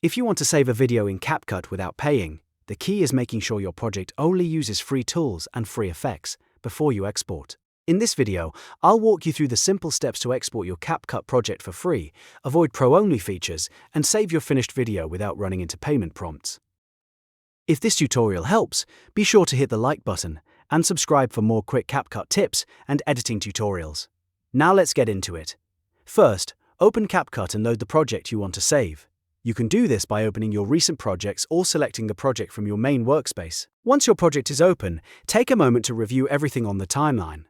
If you want to save a video in CapCut without paying, the key is making sure your project only uses free tools and free effects before you export. In this video, I'll walk you through the simple steps to export your CapCut project for free, avoid pro-only features, and save your finished video without running into payment prompts. If this tutorial helps, be sure to hit the like button and subscribe for more quick CapCut tips and editing tutorials. Now let's get into it. First, open CapCut and load the project you want to save. You can do this by opening your recent projects or selecting the project from your main workspace. Once your project is open, take a moment to review everything on the timeline.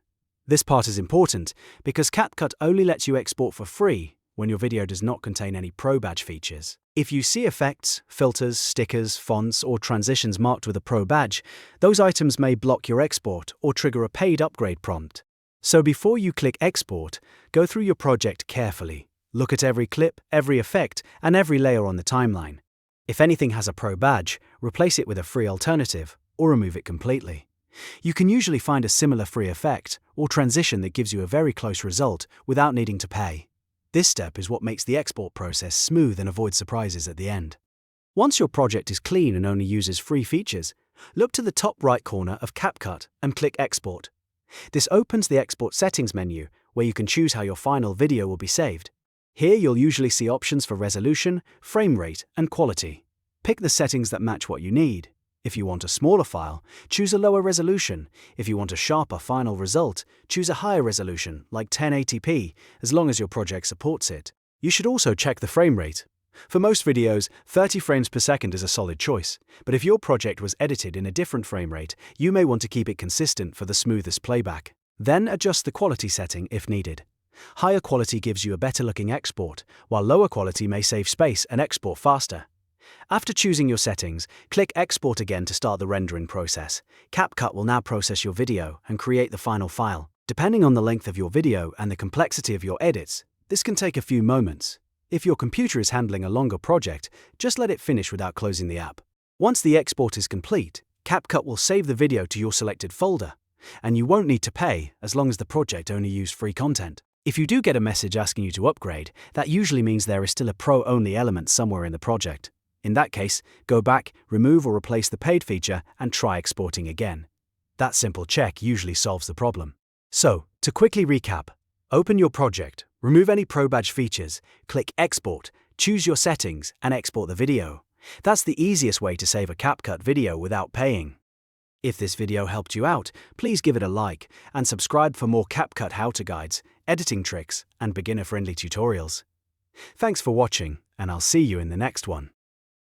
This part is important because CapCut only lets you export for free when your video does not contain any Pro Badge features. If you see effects, filters, stickers, fonts, or transitions marked with a Pro Badge, those items may block your export or trigger a paid upgrade prompt. So before you click Export, go through your project carefully. Look at every clip, every effect, and every layer on the timeline. If anything has a Pro Badge, replace it with a free alternative or remove it completely. You can usually find a similar free effect or transition that gives you a very close result without needing to pay. This step is what makes the export process smooth and avoids surprises at the end. Once your project is clean and only uses free features, look to the top right corner of CapCut and click Export. This opens the Export Settings menu where you can choose how your final video will be saved. Here you'll usually see options for resolution, frame rate, and quality. Pick the settings that match what you need. If you want a smaller file, choose a lower resolution. If you want a sharper final result, choose a higher resolution, like 1080p, as long as your project supports it. You should also check the frame rate. For most videos, 30 frames per second is a solid choice, but if your project was edited in a different frame rate, you may want to keep it consistent for the smoothest playback. Then adjust the quality setting if needed. Higher quality gives you a better-looking export, while lower quality may save space and export faster. After choosing your settings, click Export again to start the rendering process. CapCut will now process your video and create the final file. Depending on the length of your video and the complexity of your edits, this can take a few moments. If your computer is handling a longer project, just let it finish without closing the app. Once the export is complete, CapCut will save the video to your selected folder, and you won't need to pay as long as the project only used free content. If you do get a message asking you to upgrade, that usually means there is still a pro-only element somewhere in the project. In that case, go back, remove or replace the paid feature, and try exporting again. That simple check usually solves the problem. So, to quickly recap, open your project, remove any Pro Badge features, click Export, choose your settings, and export the video. That's the easiest way to save a CapCut video without paying. If this video helped you out, please give it a like and subscribe for more CapCut how-to guides, editing tricks, and beginner-friendly tutorials. Thanks for watching, and I'll see you in the next one.